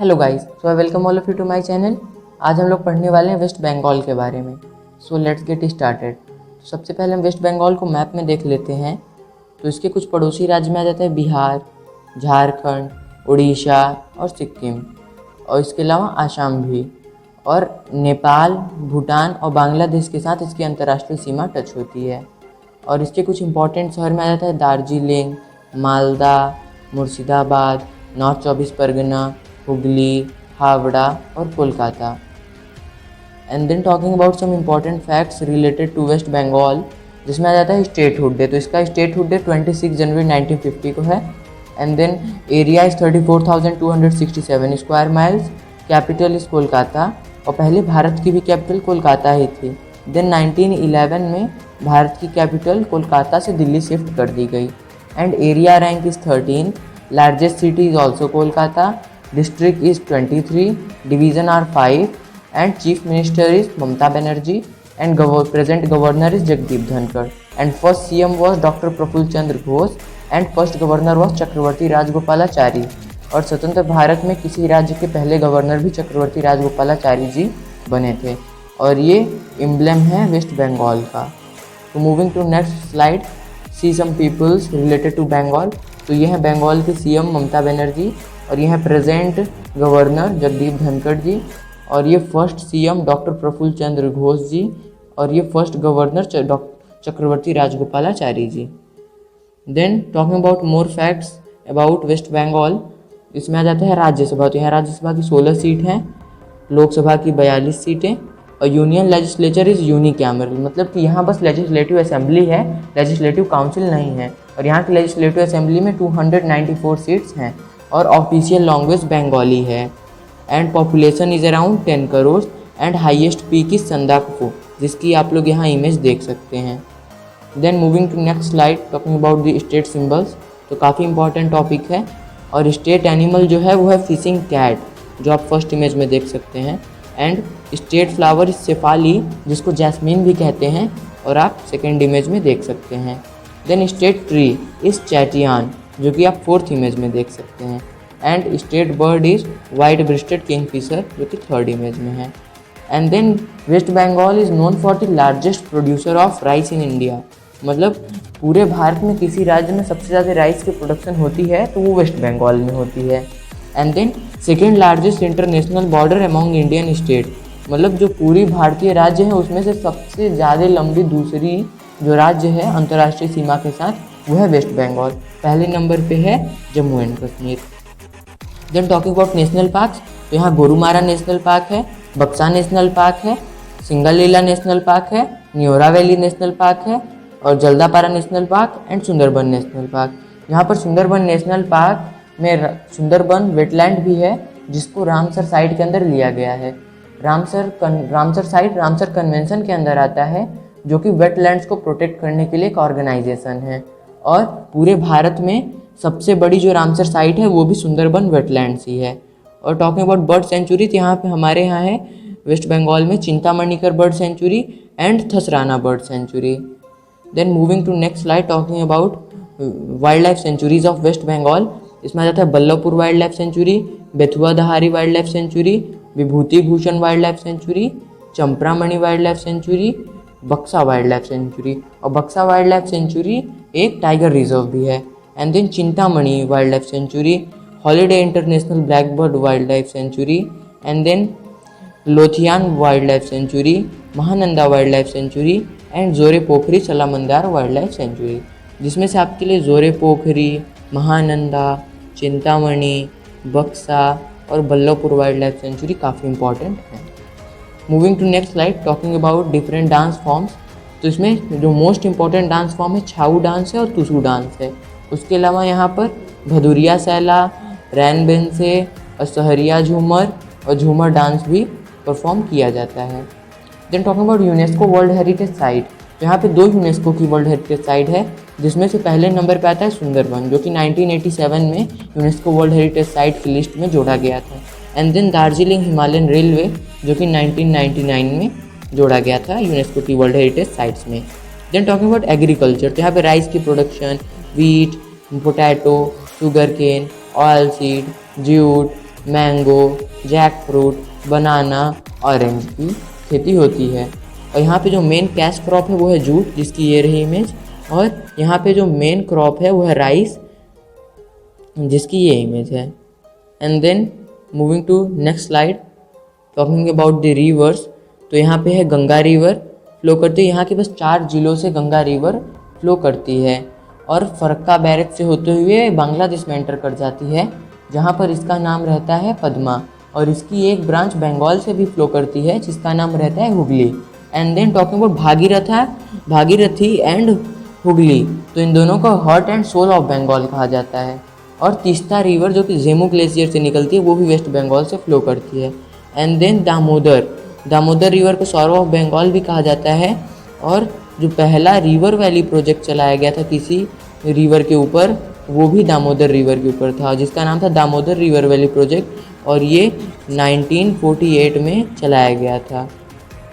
Hello guys, so I welcome all of you to my channel. आज हम लोग पढ़ने वाले हैं वेस्ट बंगाल के बारे में। So let's get started. सबसे पहले हम वेस्ट बंगाल को मैप में देख लेते हैं। तो इसके कुछ पड़ोसी राज्य में आ जाता है बिहार, झारखंड, उड़ीसा और सिक्किम, और इसके अलावा आसाम भी। और नेपाल, भूटान और बांग्लादेश के साथ इसकी अंतर्राष्ट्रीय सीमा टच होती है। और इसके कुछ इंपॉर्टेंट शहर में आ जाता है दार्जिलिंग, मालदा, मुर्शिदाबाद, नॉर्थ 24 परगना, हुगली, हावड़ा और Kolkata. And then talking about some important facts related to west Bengal, जिसमें आ जाता है स्टेटहुड डे। तो इसका स्टेटहुड डे 26 जनवरी 1950 को है। And then area is 34,267 square miles. Capital is Kolkata, और पहले भारत की भी कैपिटल कोलकाता ही थी। देन 1911 में भारत की कैपिटल कोलकाता से दिल्ली शिफ्ट कर दी गई। And area rank is 13। Largest city is also Kolkata. District is 23, division are 5, and chief minister is Mamata Banerjee, and present governor is Jagdeep Dhankar, and first CM was Dr. Praful Chandra Ghosh, and first governor was चक्रवर्ती राजगोपालाचारी। और स्वतंत्र भारत में किसी राज्य के पहले governor भी चक्रवर्ती राजगोपालाचारी जी बने थे। और ये एम्ब्लेम है वेस्ट बंगाल का। तो moving to next slide, see some peoples related to Bengal. तो ये है बंगाल की CM ममता बनर्जी, और ये है प्रेजेंट गवर्नर जगदीप धनखड़ जी, और ये first CM doctor Prafulla Chandra Ghosh ji, और ये first governor Chakravarti Rajagopalachari ji. Then talking about more facts about west Bengal, इसमें आ जाता है राज्यसभा। तो यहाँ राज्यसभा की 16 सीट हैं, लोकसभा की 42 सीटें, और यूनियन लेजिस्लेचर इज़ यूनिकैमरल, मतलब कि यहाँ बस लेजिस्लेटिव असेंबली है, लेजिस्लेटिव काउंसिल नहीं है। और यहाँ की लेजिस्लेटिव असेंबली में 294 सीट्स हैं, और ऑफिशियल लैंग्वेज बंगाली है। And population is around 10 crore, and highest peak is Sandakphu, जिसकी आप लोग यहाँ इमेज देख सकते हैं। Then moving to next slide, talking about the state symbols. तो काफ़ी इंपॉर्टेंट टॉपिक है। और स्टेट एनिमल जो है वो है फिशिंग कैट, जो आप फर्स्ट इमेज में देख सकते हैं। And state flower is Shefali, जिसको जैस्मीन भी कहते हैं, और आप सेकेंड इमेज में देख सकते हैं। Then state tree is Chatiyan, जो कि आप फोर्थ इमेज में देख सकते हैं। And state bird is white breasted kingfisher, जो कि थर्ड इमेज में है। And then west Bengal is known for the largest producer of rice in India, मतलब पूरे भारत में किसी राज्य में सबसे ज़्यादा राइस की प्रोडक्शन होती है तो वो वेस्ट बंगाल में होती है। And then second largest international border among Indian state, मतलब जो पूरी भारतीय राज्य है उसमें से सबसे ज़्यादा लंबी दूसरी जो राज्य है अंतर्राष्ट्रीय सीमा के साथ, वो है वेस्ट बंगाल। पहले नंबर पे है Jammu and Kashmir. Then talking about national parks, तो यहाँ गोरुमारा नेशनल पार्क है, बक्सा नेशनल पार्क है, सिंगलीला नेशनल पार्क है, न्योरा वैली नेशनल पार्क है, और Jaldapara national park and Sundarban national park. यहाँ पर सुंदरबन नेशनल पार्क में सुंदरबन वेटलैंड भी है, जिसको रामसर साइट के अंदर लिया गया है। रामसर साइट रामसर कन्वेंशन के अंदर आता है, जो कि वेटलैंड्स को प्रोटेक्ट करने के लिए एक ऑर्गेनाइजेशन है। और पूरे भारत में सबसे बड़ी जो रामसर साइट है वो भी सुंदरबन वेटलैंड्स ही है। और टॉकिंग अबाउट बर्ड सेंचुरी, तो यहाँ पे हमारे यहाँ है वेस्ट बंगाल में Chintamanikar bird sanctuary and Thasrana bird sanctuary. Then moving to next slide, talking about wildlife sanctuaries of West Bengal. इसमें आ जाता है Ballabhpur wildlife sanctuary, Bethua Dahari wildlife sanctuary, Bibhuti Bhushan wildlife sanctuary, Chapramari wildlife sanctuary, Buxa wildlife sanctuary. और Buxa wildlife sanctuary एक tiger reserve भी है। And then Chintamani wildlife sanctuary, holiday international black bird wild life sanctuary, and then Lothian wildlife sanctuary, Mahananda wildlife sanctuary, and Jore Pokhri salamander wildlife sanctuary. जिसमें से आपके लिए जोरे पोखरी, महानंदा, चिंतामणि, बक्सा और Ballabhpur wildlife sanctuary काफ़ी important है। Moving to next slide, talking about different dance forms. तो इसमें जो मोस्ट इंपॉर्टेंट डांस फॉर्म है छाऊ डांस है और तुसु डांस है। उसके अलावा यहाँ पर भदुरिया सैला, रैन बेंसे और सहरिया झूमर और झूमर डांस भी परफॉर्म किया जाता है। Then talking about UNESCO world heritage site, तो यहाँ पे 2 यूनेस्को की वर्ल्ड हेरिटेज साइट है, जिसमें से पहले नंबर पे आता है सुंदरबन, जो कि 1987 में यूनेस्को वर्ल्ड हेरिटेज साइट की लिस्ट में जोड़ा गया था। And then Darjeeling Himalayan railway, जो कि 1999 में जोड़ा गया था यूनेस्को की वर्ल्ड हेरिटेज साइट्स में। देन टॉकिंग अबाउट एग्रीकल्चर, तो यहाँ पे राइस की production, wheat, potato, sugarcane, oilseed, jute, mango, jackfruit, banana, orange की खेती होती है। और यहाँ पे जो मेन कैश क्रॉप है वो है जूट, जिसकी ये रही इमेज। और यहाँ पे जो मेन क्रॉप है वो है राइस, जिसकी ये इमेज है। And then moving to next slide, talking about the rivers. तो यहाँ पे है गंगा रिवर फ्लो करती है। यहाँ के बस 4 जिलों से गंगा रिवर फ्लो करती है और फरक्का बैरेज से होते हुए बांग्लादेश में एंटर कर जाती है, जहाँ पर इसका नाम रहता है पद्मा। और इसकी एक ब्रांच बंगाल से भी फ्लो करती है, जिसका नाम रहता है Hooghly. And then talking about Bhagirathi and Hooghly, तो इन दोनों को heart and soul of Bengal कहा जाता है। और तीस्ता रिवर जो कि जेमू ग्लेशियर से निकलती है, वो भी वेस्ट बंगाल से फ्लो करती है। एंड देन दामोदर रिवर को सॉरो ऑफ बंगाल भी कहा जाता है। और जो पहला रिवर वैली प्रोजेक्ट चलाया गया था किसी रिवर के ऊपर, वो भी दामोदर रिवर के ऊपर था, जिसका नाम था दामोदर रिवर वैली प्रोजेक्ट, और ये 1948 में चलाया गया था।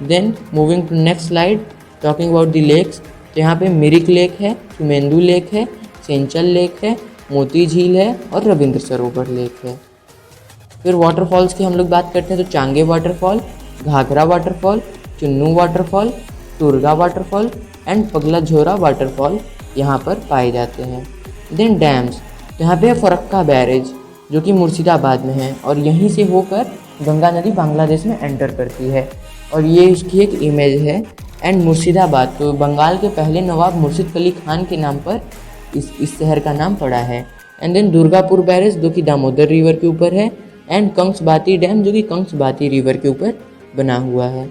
Then moving to next slide, talking about the lakes. तो यहाँ पे मिरिक लेक है, सुमेंदु लेक है, सेंचल लेक है, मोती झील है और रविंद्र सरोवर लेक है। फिर वाटरफॉल्स की हम लोग बात करते हैं तो Changey waterfall, Ghaghra waterfall, Chunnu waterfall, Turga waterfall and Pagla Jhora waterfall यहाँ पर पाए जाते हैं। देन डैम्स, तो यहाँ पे है फरक्का बैरेज जो कि मुर्शिदाबाद में है, और यहीं से होकर गंगा नदी बांग्लादेश में एंटर करती है, और ये इसकी एक इमेज है। एंड मुर्शिदाबाद, तो बंगाल के पहले नवाब मुर्शिद अली खान के नाम पर इस शहर का नाम पड़ा है। एंड देन दुर्गापुर बैरेज जो कि दामोदर रिवर के ऊपर है, एंड कंसबाती डैम जो कि कंसबाती रिवर के ऊपर बना हुआ है।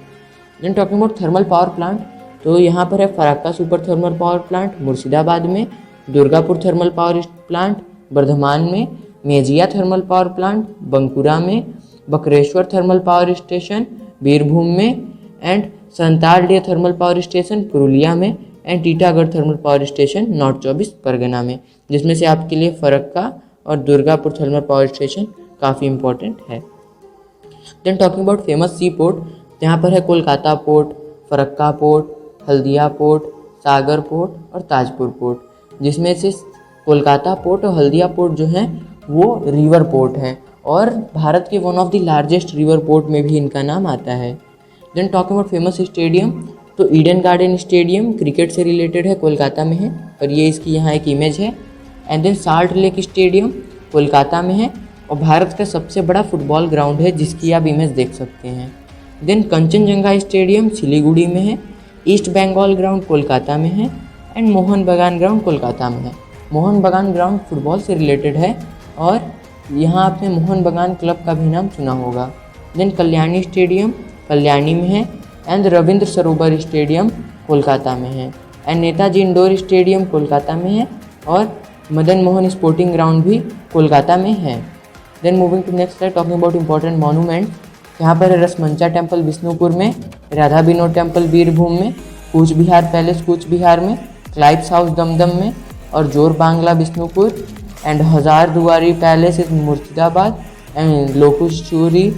Then talking about thermal power plant, तो यहाँ पर है Farakka super thermal power plant Murshidabad में, Durgapur thermal power plant Bardhaman में, Mejia thermal power plant Bankura में, Bakreshwar thermal power station Birbhum में, and Santaldih thermal power station Purulia में, and Titagarh thermal power station north 24 Pargana में, जिसमें से आपके लिए फरक्का और दुर्गापुर थर्मल पावर स्टेशन काफ़ी इंपॉर्टेंट है। Then talking about famous sea port, यहाँ पर है Kolkata port, Farakka port, Haldia port, Sagar port और ताजपुर पोर्ट, जिसमें से कोलकाता पोर्ट और हल्दिया पोर्ट जो हैं वो रिवर पोर्ट हैं, और भारत के one of the largest river port में भी इनका नाम आता है। Then talking about famous stadium, तो ईडन गार्डन स्टेडियम क्रिकेट से रिलेटेड है, कोलकाता में है, और ये इसकी यहाँ एक इमेज है। And then salt lake stadium Kolkata में है और भारत का सबसे बड़ा फुटबॉल ग्राउंड है, जिसकी आप इमेज देख सकते हैं। देन कंचनजंगा स्टेडियम सिलीगुड़ी में है, ईस्ट बंगाल ग्राउंड कोलकाता में है, एंड मोहन बागान ग्राउंड कोलकाता में है। मोहन बागान ग्राउंड फुटबॉल से रिलेटेड है, और यहाँ आपने मोहन बागान क्लब का भी नाम सुना होगा। देन कल्याणी स्टेडियम कल्याणी में है, and Ravindra Sarovar stadium Kolkata में है, and Netaji indoor stadium Kolkata में है, और मदन मोहन स्पोर्टिंग ग्राउंड भी कोलकाता में है। Then moving to next slide, talking about important monument, यहाँ पर है रसमंचा टेम्पल बिष्णुपुर में, राधा विनोद टेम्पल बीरभूम में, कूच बिहार पैलेस कूच बिहार में, क्लाइव्स हाउस दमदम में, और जोर Bangla Bishnupur, and Hazar Duari palace in Murshidabad, and लोकुशचूरी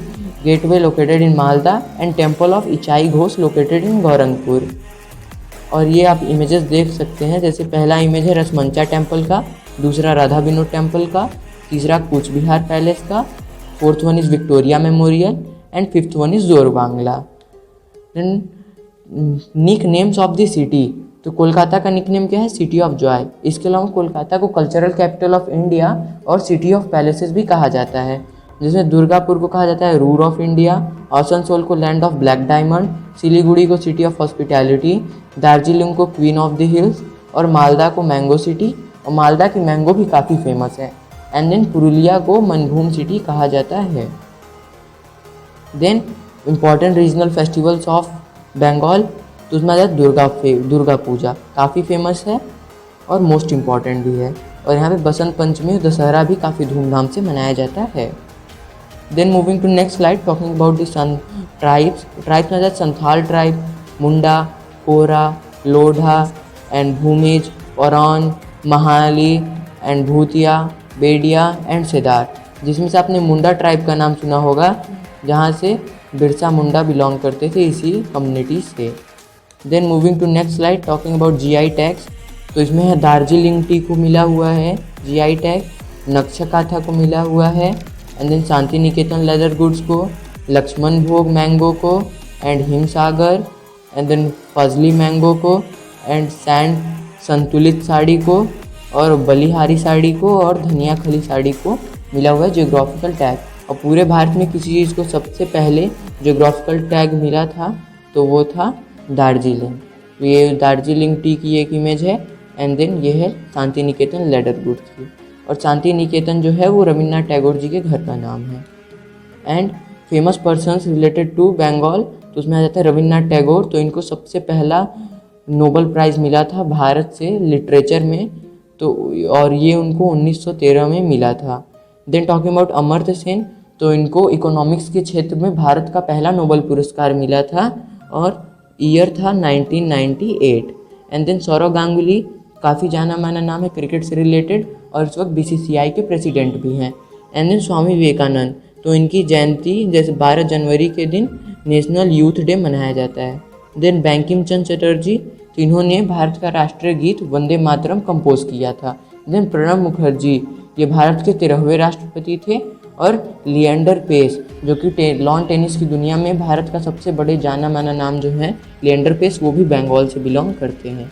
gateway located in Malda, and temple of Ichai Ghosh located in Gaurangpur. और ये आप इमेजेस देख सकते हैं, जैसे पहला इमेज है रसमंचा टेम्पल का, दूसरा राधा विनोद टेम्पल का, तीसरा कूच बिहार पैलेस का, fourth one is Victoria memorial, and fifth one is Jor Bangla. Then nickname of the city, तो कोलकाता का निक नेम क्या है, सिटी ऑफ जॉय। इसके अलावा कोलकाता को कल्चरल कैपिटल ऑफ इंडिया और सिटी ऑफ पैलेसेस भी कहा जाता है, जिसमें दुर्गापुर को कहा जाता है रूर ऑफ इंडिया, आसनसोल को land of black diamond, Siliguri को सिटी ऑफ हॉस्पिटैलिटी, दार्जिलिंग को क्वीन ऑफ द हिल्स, और मालदा को मैंगो सिटी, और मालदा की मैंगो भी काफ़ी फेमस है। एंड देन पुरुलिया को मनभूम सिटी कहा जाता है। Then important regional festivals of Bengal, तो उसमें आ जाता है दुर्गा पूजा, काफ़ी फेमस है और मोस्ट इम्पॉर्टेंट भी है, और यहाँ पे बसंत पंचमी और दशहरा भी काफ़ी धूमधाम से मनाया जाता है। Then moving to next slide, talking about the tribes में आ जाता है Santhal tribe, Munda, Kora, Lodha and Bhumij, Oraon, Mahali and Bhutia, Bedia and सेदार, जिसमें से आपने मुंडा ट्राइब का नाम सुना होगा, जहाँ से बिरसा मुंडा बिलोंग करते थे इसी कम्युनिटी से। Then moving to next slide, talking about GI tags, तो इसमें है दार्जिलिंग टी को मिला हुआ है जीआई टैग, नक्शकाथा को मिला हुआ है, and then Shanti Niketan leather goods को, लक्ष्मण भोग मैंगो को, and Himsagar, and then Fazli mango को, एंड सैंड संतुलित साड़ी को, और बलिहारी साड़ी को, और धनिया खली साड़ी को मिला हुआ है जियोग्राफिकल टैग। और पूरे भारत में किसी चीज़ को सबसे पहले जियोग्राफिकल टैग मिला था तो वो था दार्जिलिंग। तो ये दार्जिलिंग टी की एक इमेज है, एंड देन ये है शांति निकेतन लेदर गुड्स की। और शांति निकेतन जो है वो रविन्द्रनाथ टैगोर जी के घर का नाम है। And famous persons related to Bengal, तो उसमें आ जाता है रविन्द्रनाथ टैगोर। तो इनको सबसे पहला नोबेल प्राइज़ मिला था भारत से लिटरेचर में, तो और ये उनको 1913 में मिला था। Then talking about Amartya Sen, तो इनको इकोनॉमिक्स के क्षेत्र में भारत का पहला नोबेल पुरस्कार मिला था और ईयर था 1998। एंड देन सौरव गांगुली, काफ़ी जाना माना नाम है क्रिकेट से रिलेटेड, और इस वक्त बीसीसीआई के प्रेसिडेंट भी हैं। एंड देन स्वामी विवेकानंद, तो इनकी जयंती जैसे 12 जनवरी के दिन नेशनल यूथ डे मनाया जाता है। देन बंकिम चंद्र चटर्जी, तो इन्होंने भारत का राष्ट्रीय गीत वंदे मातरम कंपोज किया था। देन प्रणब मुखर्जी, ये भारत के 13वें राष्ट्रपति थे। और लिएंडर पेस, जो कि लॉन टेनिस की दुनिया में भारत का सबसे बड़े जाना माना नाम जो है लिएंडर पेस, वो भी बंगाल से बिलोंग करते हैं।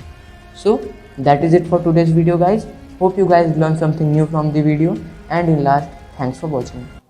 So that is it for today's video guys. Hope you guys learn something new from the video, and in last thanks for watching.